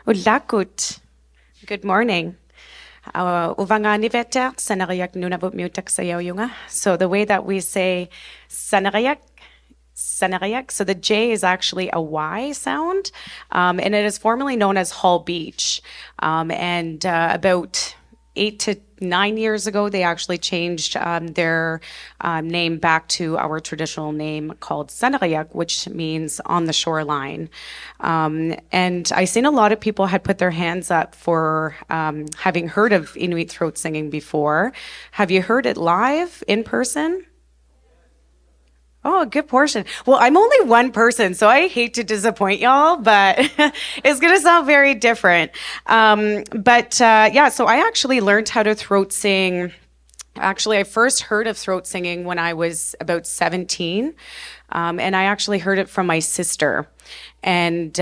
Ulakut. Good morning. Uvanga sanarayak nunavut mutak sayoyunga. So the way that we say sanarayak, so the J is actually a Y sound, and it is formerly known as Hall Beach. And about 8 to 9 years ago, they actually changed their name back to our traditional name called Sanarayak, which means on the shoreline. And I seen a lot of people had put their hands up for having heard of Inuit throat singing before. Have you heard it live in person? Oh, a good portion. Well, I'm only one person, so I hate to disappoint y'all, but it's going to sound very different. Yeah, so I actually learned how to throat sing. Actually, I first heard of throat singing when I was about 17, and I actually heard it from my sister. And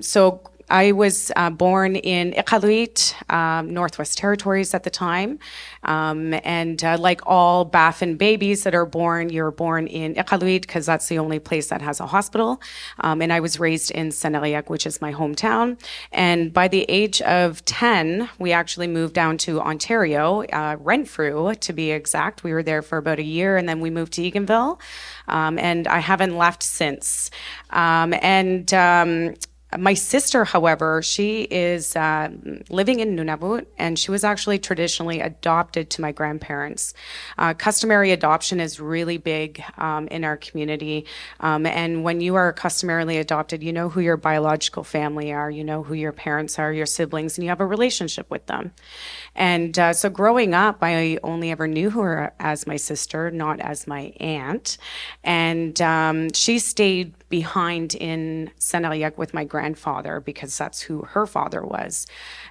so I was born in Iqaluit, Northwest Territories at the time. And like all Baffin babies that are born, you're born in Iqaluit because that's the only place that has a hospital. And I was raised in Seneriak, which is my hometown. And by the age of 10, we actually moved down to Ontario, Renfrew to be exact. We were there for about a year and then we moved to Eganville. And I haven't left since. My sister, however, she is living in Nunavut, and she was actually traditionally adopted to my grandparents. Customary adoption is really big in our community. And when you are customarily adopted, you know who your biological family are, you know who your parents are, your siblings, and you have a relationship with them. And so growing up, I only ever knew her as my sister, not as my aunt. And she stayed behind in Seneriak with my grandfather because that's who her father was.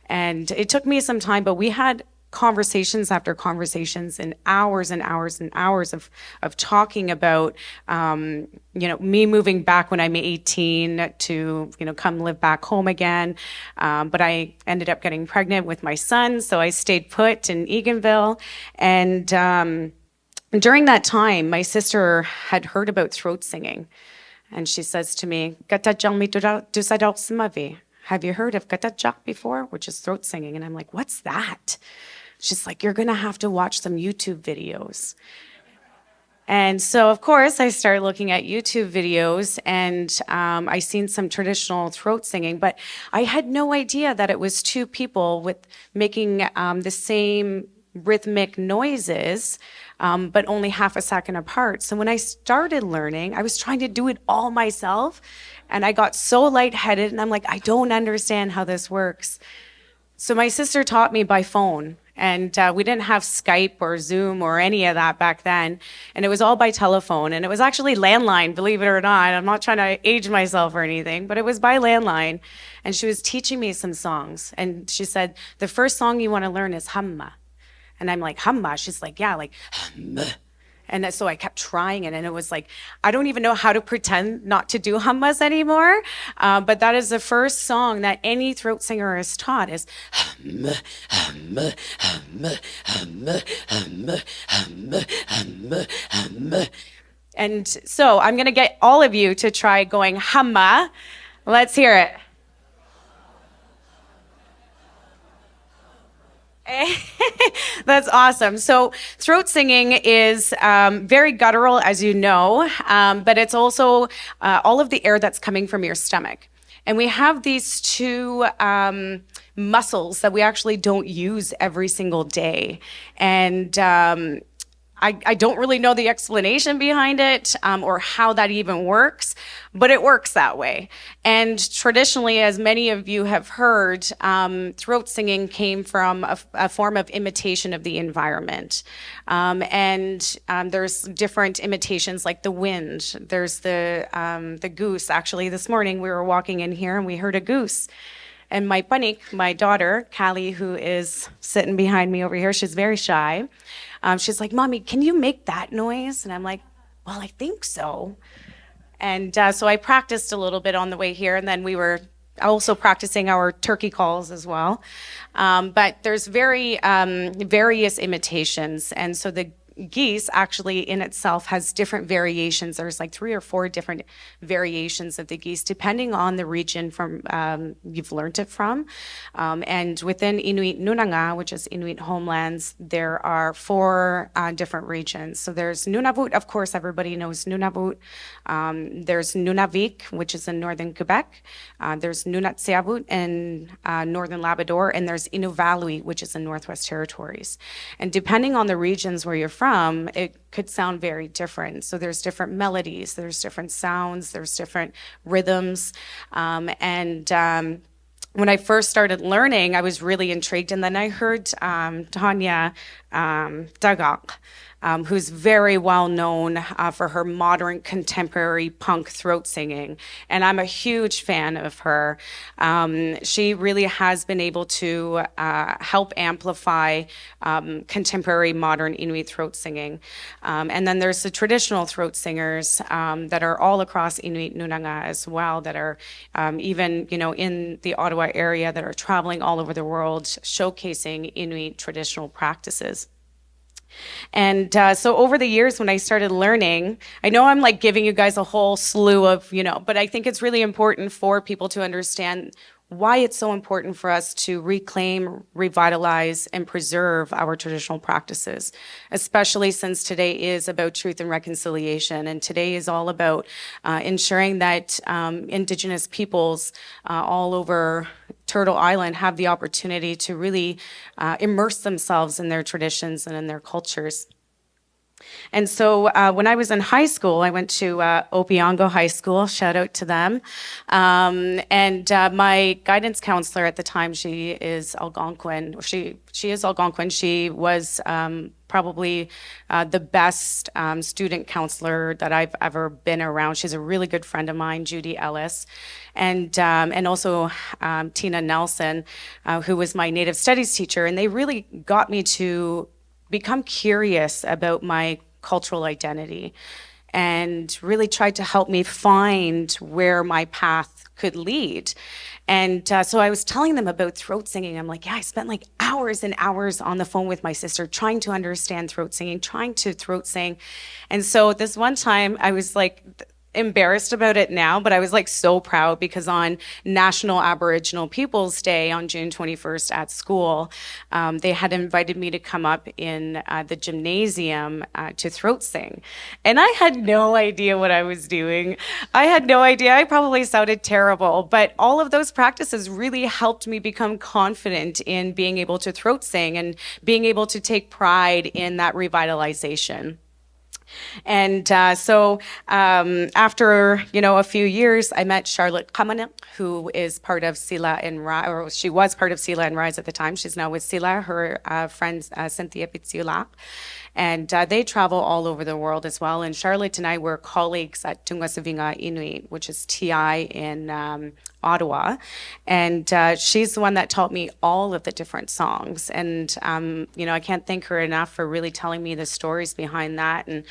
And it took me some time, but we had conversations after conversations and hours and hours of talking about, me moving back when I'm 18 to, come live back home again. But I ended up getting pregnant with my son, so I stayed put in Eganville. And during that time, my sister had heard about throat singing. And she says to me, have you heard of katajak before? Which is throat singing. And I'm like, what's that? She's like, you're going to have to watch some YouTube videos. And so, of course, I started looking at YouTube videos and I seen some traditional throat singing, but I had no idea that it was two people with making the same rhythmic noises, but only half a second apart. So when I started learning, I was trying to do it all myself, and I got so lightheaded, and I'm like, I don't understand how this works. So my sister taught me by phone, and we didn't have Skype or Zoom or any of that back then, and it was all by telephone, and it was actually landline, believe it or not. I'm not trying to age myself or anything, but it was by landline, and she was teaching me some songs, and she said, the first song you want to learn is Hamma. And I'm like, Hamma? She's like, yeah, like, Hamma. And so I kept trying it, and it was like, I don't even know how to pretend not to do hummas anymore. But that is the first song that any throat singer is taught is Hamma, Hamma, Hamma, Hamma, Hamma, Hamma, Hamma, Hamma. And so I'm going to get all of you to try going Hamma. Let's hear it. That's awesome. So throat singing is very guttural, as you know, but it's also all of the air that's coming from your stomach. And we have these two muscles that we actually don't use every single day. And I don't really know the explanation behind it or how that even works, but it works that way. And traditionally, as many of you have heard, throat singing came from a form of imitation of the environment. There's different imitations like the wind. There's the goose. Actually, this morning we were walking in here and we heard a goose. And my panik, my daughter, Callie, who is sitting behind me over here, she's very shy. She's like, Mommy, can you make that noise? And I'm like, well, I think so. And so I practiced a little bit on the way here, and then we were also practicing our turkey calls as well. But there's very various imitations. And so geese actually in itself has different variations. There's like 3 or 4 different variations of the geese, depending on the region from you've learned it from. And within Inuit Nunanga, which is Inuit homelands, there are 4 different regions. So there's Nunavut, of course, everybody knows Nunavut. There's Nunavik, which is in northern Quebec. There's Nunatsiavut in northern Labrador, and there's Inuvialuit, which is in Northwest Territories. And depending on the regions where you're from, it could sound very different. So there's different melodies, there's different sounds, there's different rhythms, and when I first started learning, I was really intrigued. And then I heard Tanya Dagak, who's very well known for her modern contemporary punk throat singing. And I'm a huge fan of her. She really has been able to help amplify contemporary modern Inuit throat singing. And then there's the traditional throat singers that are all across Inuit Nunanga as well, that are even, in the Ottawa area, that are traveling all over the world, showcasing Inuit traditional practices. And so over the years, when I started learning, I know I'm like giving you guys a whole slew of, but I think it's really important for people to understand why it's so important for us to reclaim, revitalize, and preserve our traditional practices, especially since today is about truth and reconciliation. And today is all about ensuring that Indigenous peoples all over Turtle Island have the opportunity to really immerse themselves in their traditions and in their cultures. And so when I was in high school, I went to Opeongo High School, shout out to them. And my guidance counselor at the time, she is Algonquin. She is Algonquin. She was probably the best student counselor that I've ever been around. She's a really good friend of mine, Judy Ellis, and also Tina Nelson, who was my Native Studies teacher. And they really got me to become curious about my cultural identity and really tried to help me find where my path could lead. And so I was telling them about throat singing. I'm like, yeah, I spent like hours and hours on the phone with my sister trying to understand throat singing, trying to throat sing. And so this one time I was like, embarrassed about it now, but I was like so proud because on National Aboriginal Peoples Day on June 21st at school, they had invited me to come up in the gymnasium to throat sing. And I had no idea what I was doing. I had no idea. I probably sounded terrible, but all of those practices really helped me become confident in being able to throat sing and being able to take pride in that revitalization. And so after, a few years, I met Charlotte Kamanik, who is part of Sila and Rise, or she was part of Sila and Rise at the time. She's now with Sila, her friend Cynthia Pitsiulak. And they travel all over the world as well. And Charlotte and I were colleagues at Tungasavinga Inuit, which is TI in Ottawa. And she's the one that taught me all of the different songs. And, I can't thank her enough for really telling me the stories behind that and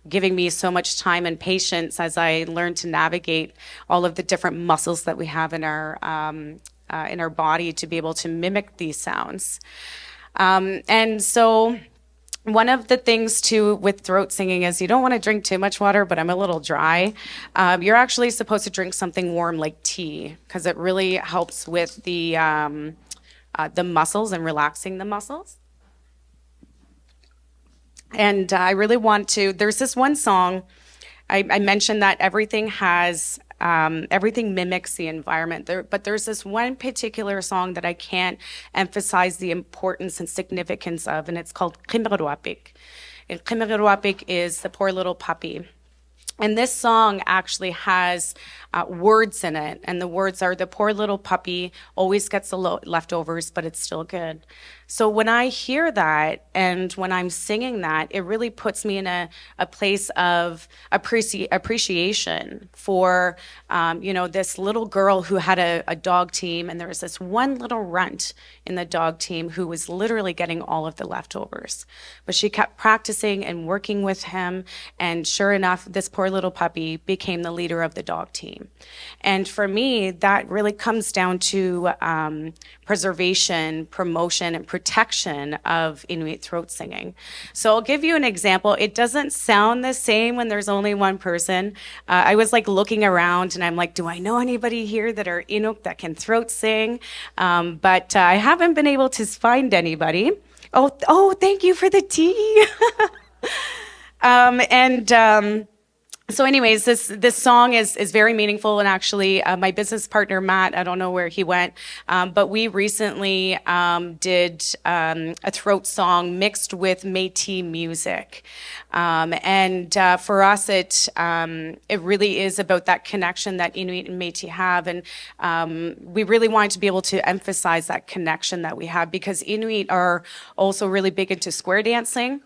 giving me so much time and patience as I learned to navigate all of the different muscles that we have in our body to be able to mimic these sounds. And so one of the things too with throat singing is you don't want to drink too much water, but I'm a little dry. You're actually supposed to drink something warm like tea because it really helps with the muscles and relaxing the muscles. And I really want to, there's this one song, I mentioned that everything mimics the environment, but there's this one particular song that I can't emphasize the importance and significance of, and it's called Kimirwapik. And Kimirwapik is the poor little puppy. And this song actually has words in it, and the words are, the poor little puppy always gets the leftovers, but it's still good. So when I hear that and when I'm singing that, it really puts me in a place of appreciation for, this little girl who had a dog team, and there was this one little runt in the dog team who was literally getting all of the leftovers. But she kept practicing and working with him, and sure enough, this poor little puppy became the leader of the dog team. And for me, that really comes down to preservation, promotion, and protection of Inuit throat singing. So I'll give you an example. It doesn't sound the same when there's only one person. I was like looking around and I'm like, do I know anybody here that are Inuk that can throat sing? But I haven't been able to find anybody. Oh, thank you for the tea. And so anyways, this song is very meaningful, and actually my business partner Matt, I don't know where he went, but we recently did a throat song mixed with Métis music, and for us it really is about that connection that Inuit and Métis have, and we really wanted to be able to emphasize that connection that we have, because Inuit are also really big into square dancing.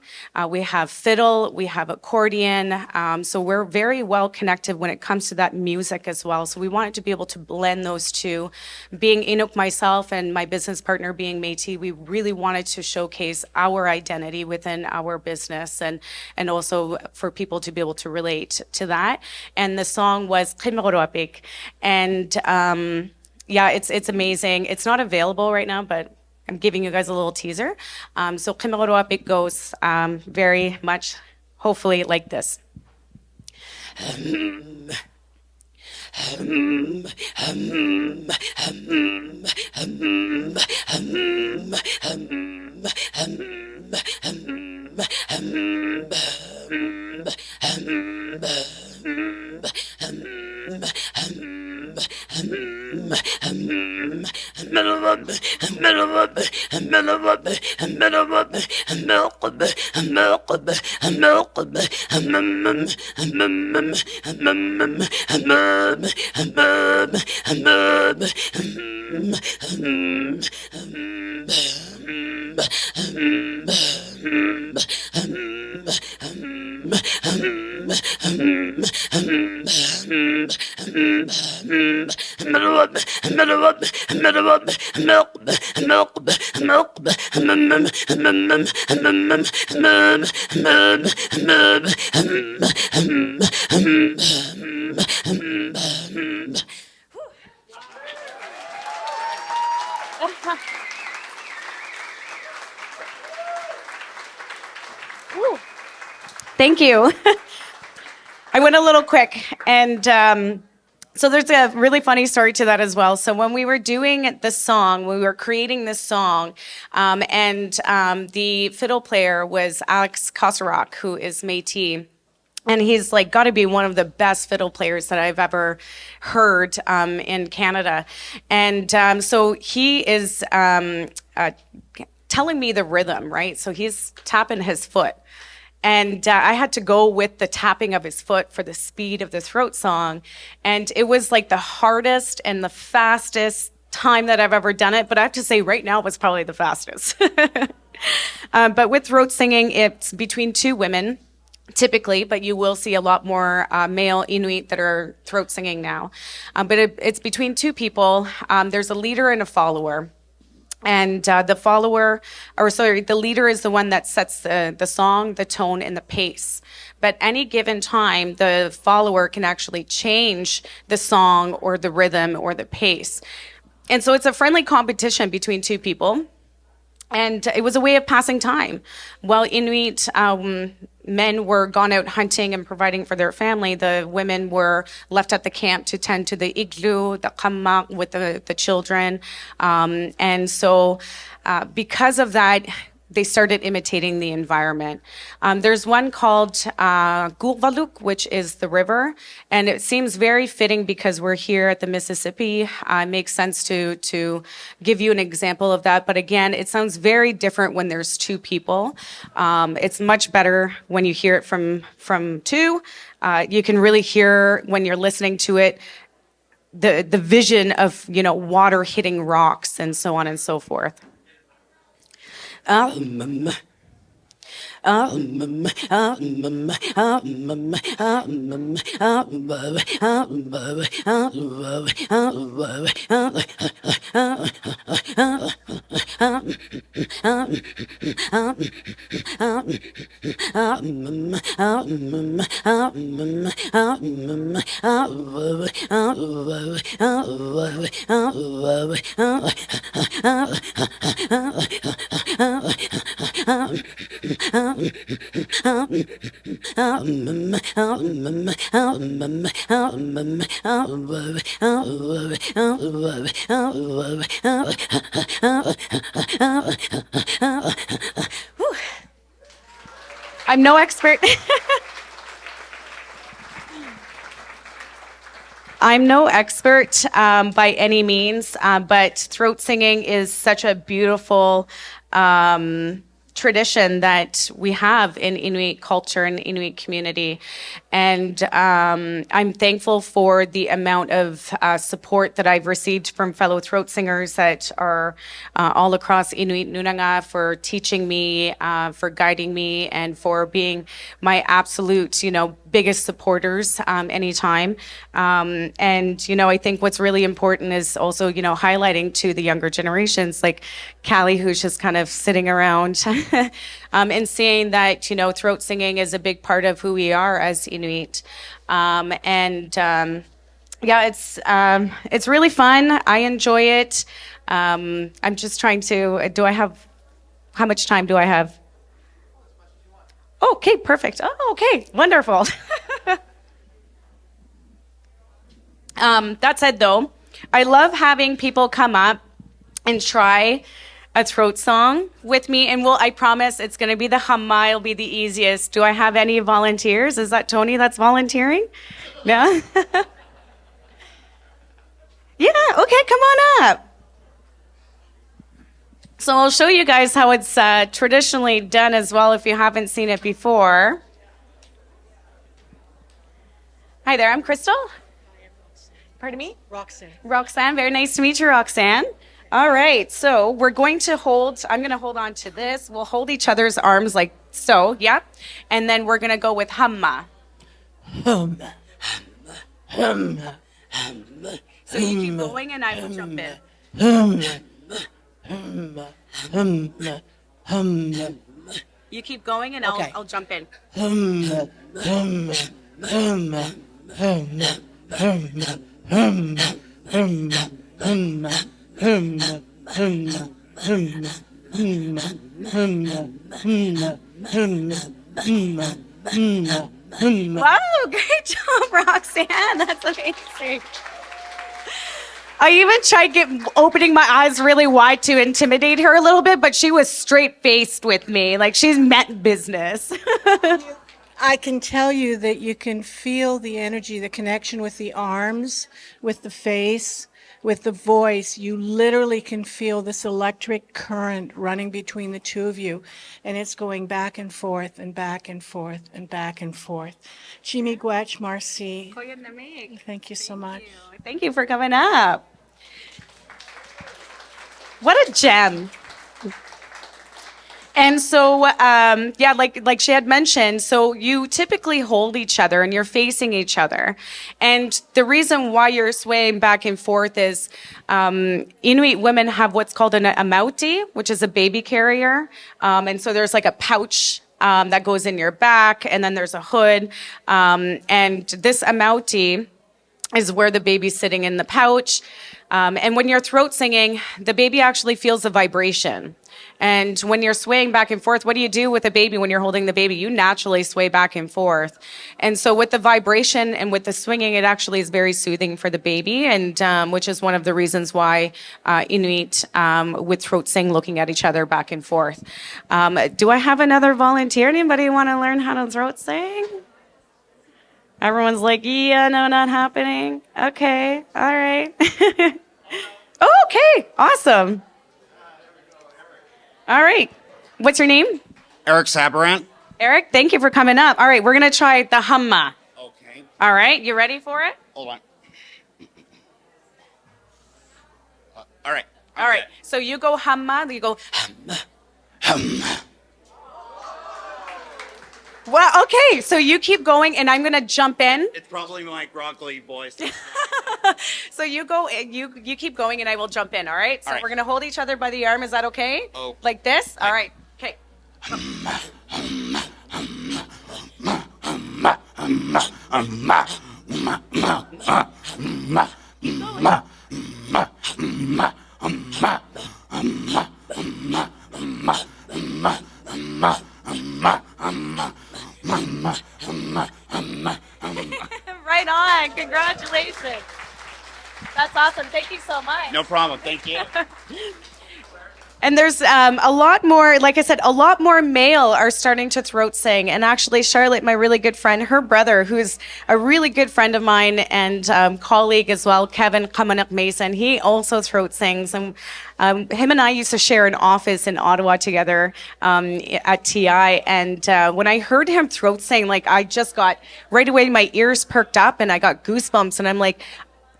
We have fiddle, we have accordion, so we're very well connected when it comes to that music as well. So we wanted to be able to blend those two. Being Inuk myself and my business partner being Métis, we really wanted to showcase our identity within our business, and also for people to be able to relate to that. And the song was Qimoroapik. And yeah, it's amazing. It's not available right now, but I'm giving you guys a little teaser. So Qimoroapik goes very much, hopefully, like this. Thank you. I went a little quick, and so there's a really funny story to that as well. So when we were doing the song, we were creating this song, and the fiddle player was Alex Kosarak, who is Métis. And he's like got to be one of the best fiddle players that I've ever heard in Canada. And so he is telling me the rhythm, right? So he's tapping his foot. And I had to go with the tapping of his foot for the speed of the throat song. And it was like the hardest and the fastest time that I've ever done it. But I have to say right now it was probably the fastest. But with throat singing, it's between two women, typically, but you will see a lot more male Inuit that are throat singing now. But it's between two people. There's a leader and a follower. And the leader is the one that sets the song, the tone, and the pace. But any given time, the follower can actually change the song or the rhythm or the pace. And so it's a friendly competition between two people. And it was a way of passing time. While Inuit men were gone out hunting and providing for their family, the women were left at the camp to tend to the igloo, the kammak with the children. And so because of that, they started imitating the environment. There's one called Gulvaluk, which is the river, and it seems very fitting because we're here at the Mississippi. It makes sense to give you an example of that, but again, it sounds very different when there's two people. It's much better when you hear it from two. You can really hear when you're listening to it the vision of water hitting rocks and so on and so forth. I'm no expert. I'm no expert by any means, but throat singing is such a beautiful tradition that we have in Inuit culture and Inuit community. And I'm thankful for the amount of support that I've received from fellow throat singers that are all across Inuit Nunanga for teaching me, for guiding me, and for being my absolute, biggest supporters anytime. And, I think what's really important is also, highlighting to the younger generations, like Callie, who's just kind of sitting around, and seeing that, throat singing is a big part of who we are as Inuit. Yeah, it's really fun. I enjoy it. I'm just trying to, how much time do I have? Okay, perfect. Oh, okay, wonderful. That said, though, I love having people come up and try a throat song with me, and I promise it's going to be the humma. It'll be the easiest. Do I have any volunteers? Is that Tony that's volunteering? Yeah? Yeah, okay, come on up. So I'll show you guys how it's traditionally done as well if you haven't seen it before. Hi there, I'm Crystal. Pardon me? Roxanne. Roxanne, very nice to meet you, Roxanne. All right, so I'm going to hold on to this. We'll hold each other's arms like so, yeah? And then we're going to go with humma. Humma, humma, humma, humma. So you keep going and I will jump in. Humma, humma, humma, humma. You keep going and I'll jump in. Humma, humma, humma, humma, humma, humma, humma, humma, humma, humma, humma, humma, humma, humma, humma, humma, humma, humma. Wow, great job, Roxanne. That's amazing. I even tried opening my eyes really wide to intimidate her a little bit, but she was straight-faced with me. Like, she's meant business. I can tell you that you can feel the energy, the connection with the arms, with the face, with the voice. You literally can feel this electric current running between the two of you, and it's going back and forth and back and forth and back and forth. Chimi Guach Marcy. Thank you so much. Thank you for coming up. What a gem. And so, yeah, like she had mentioned, so you typically hold each other and you're facing each other. And the reason why you're swaying back and forth is Inuit women have what's called a mauti, which is a baby carrier. And so there's like a pouch that goes in your back, and then there's a hood. And this amauti is where the baby's sitting in the pouch. And when you're throat singing, the baby actually feels the vibration. And when you're swaying back and forth, what do you do with a baby when you're holding the baby? You naturally sway back and forth. And so with the vibration and with the swinging, it actually is very soothing for the baby, and which is one of the reasons why Inuit with throat sing looking at each other back and forth. Do I have another volunteer? Anybody want to learn how to throat sing? Everyone's like, yeah, no, not happening. Okay, all right. Okay, awesome. All right. What's your name? Eric Sabarant. Eric, thank you for coming up. All right, we're going to try the humma. Okay. All right, you ready for it? Hold on. All right. All right, so you go humma, you go humma. Hum. Well, okay, so you keep going and I'm gonna jump in. It's probably my groggly voice. So you go, you keep going and I will jump in, all right? So All right. we're gonna hold each other by the arm, is that okay? Oh. Like this? All right, okay. Right on, congratulations. That's awesome, thank you so much. No problem. Thank you. And there's a lot more, like I said, a lot more male are starting to throat sing. And actually, Charlotte, my really good friend, her brother, who's a really good friend of mine and colleague as well, Kevin Kamanak Mason, he also throat sings. And him and I used to share an office in Ottawa together at TI. And when I heard him throat sing, like I just got right away, my ears perked up and I got goosebumps. And I'm like,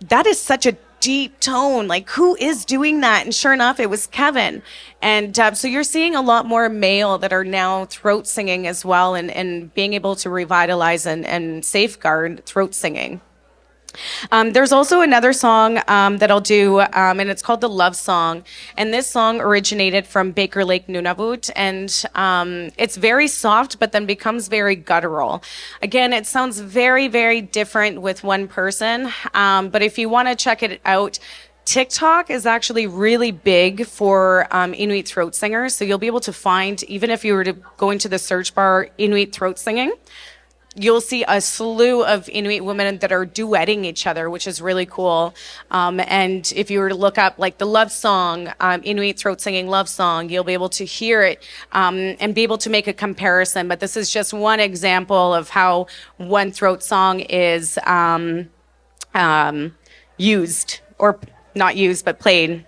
that is such a deep tone. Like, who is doing that? And sure enough, it was Kevin. And so you're seeing a lot more male that are now throat singing as well and being able to revitalize and safeguard throat singing. There's also another song that I'll do, and it's called The Love Song. And this song originated from Baker Lake, Nunavut, and it's very soft, but then becomes very guttural. Again, it sounds very, very different with one person, but if you want to check it out, TikTok is actually really big for Inuit throat singers. So you'll be able to find, even if you were to go into the search bar, Inuit throat singing, you'll see a slew of Inuit women that are duetting each other, which is really cool. And if you were to look up like the love song, Inuit throat singing love song, you'll be able to hear it and be able to make a comparison. But this is just one example of how one throat song is used, or not used, but played.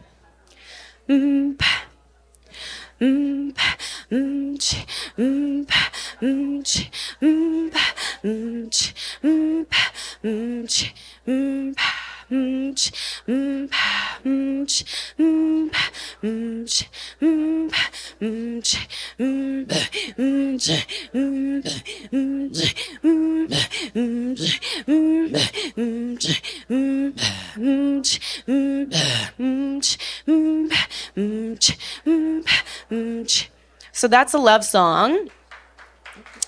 So that's a love song.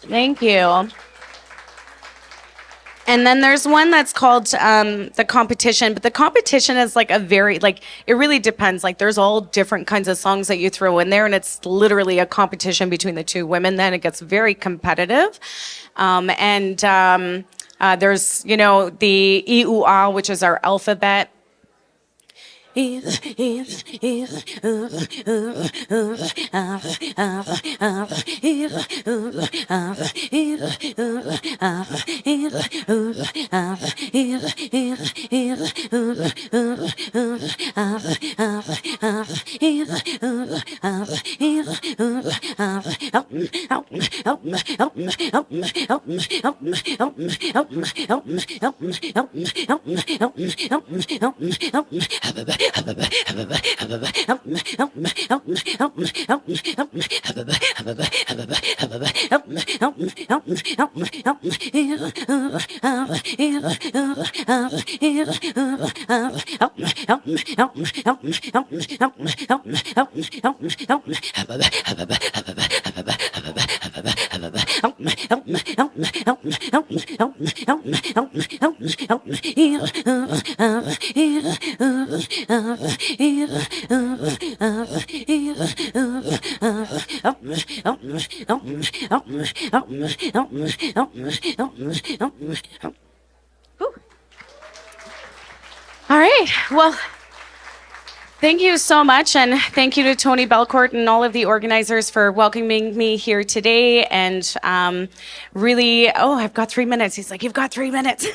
Thank you. And then there's one that's called the competition, but the competition is like a very, like, it really depends. Like, there's all different kinds of songs that you throw in there, and it's literally a competition between the two women. Then it gets very competitive. There's, you know, the I-U-A, which is our alphabet. All right. Well, thank you so much. And thank you to Tony Belcourt and all of the organizers for welcoming me here today. And really, oh, I've got 3 minutes. He's like, you've got 3 minutes.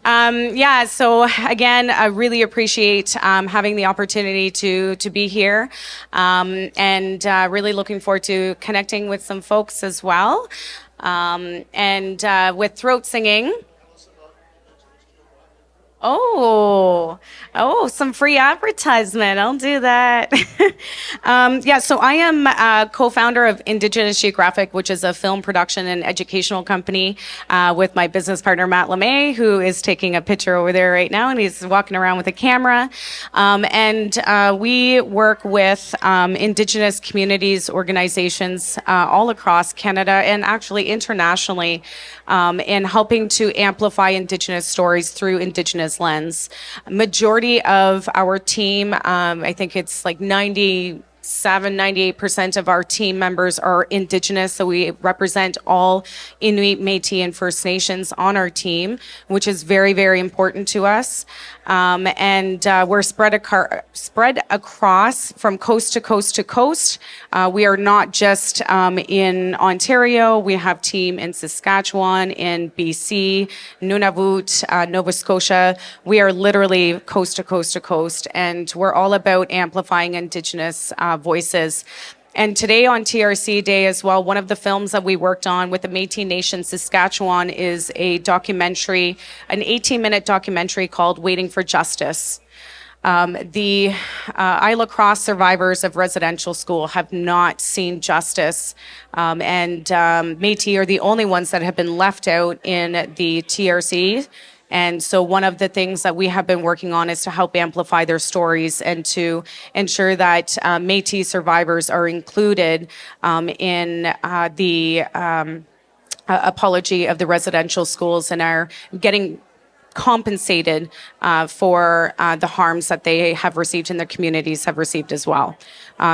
Yeah, so again, I really appreciate having the opportunity to be here, and really looking forward to connecting with some folks as well. And with throat singing. Some free advertisement. I'll do that. Yeah, so I am co-founder of Indigenous Geographic, which is a film production and educational company with my business partner, Matt LeMay, who is taking a picture over there right now, and he's walking around with a camera. And we work with Indigenous communities, organizations all across Canada and actually internationally in helping to amplify Indigenous stories through Indigenous lens. Majority of our team, I think it's like 98% of our team members are Indigenous. So we represent all Inuit, Métis, and First Nations on our team, which is very, very important to us. And we're spread across from coast to coast to coast. We are not just in Ontario. We have team in Saskatchewan, in BC, Nunavut, Nova Scotia. We are literally coast to coast to coast, and we're all about amplifying Indigenous voices. And today on TRC Day as well, one of the films that we worked on with the Métis Nation Saskatchewan is a documentary, an 18-minute documentary called Waiting for Justice. The Isla Cross survivors of residential school have not seen justice, and Métis are the only ones that have been left out in the TRC. And so one of the things that we have been working on is to help amplify their stories and to ensure that Métis survivors are included in the apology of the residential schools and are getting compensated for the harms that they have received and their communities have received as well.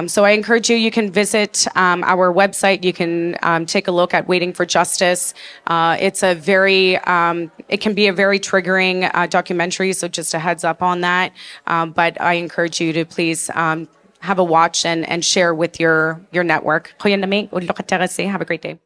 So I encourage you, you can visit our website. You can take a look at Waiting for Justice. It's a very, it can be a very triggering documentary, so just a heads up on that. But I encourage you to please have a watch and share with your network. Have a great day.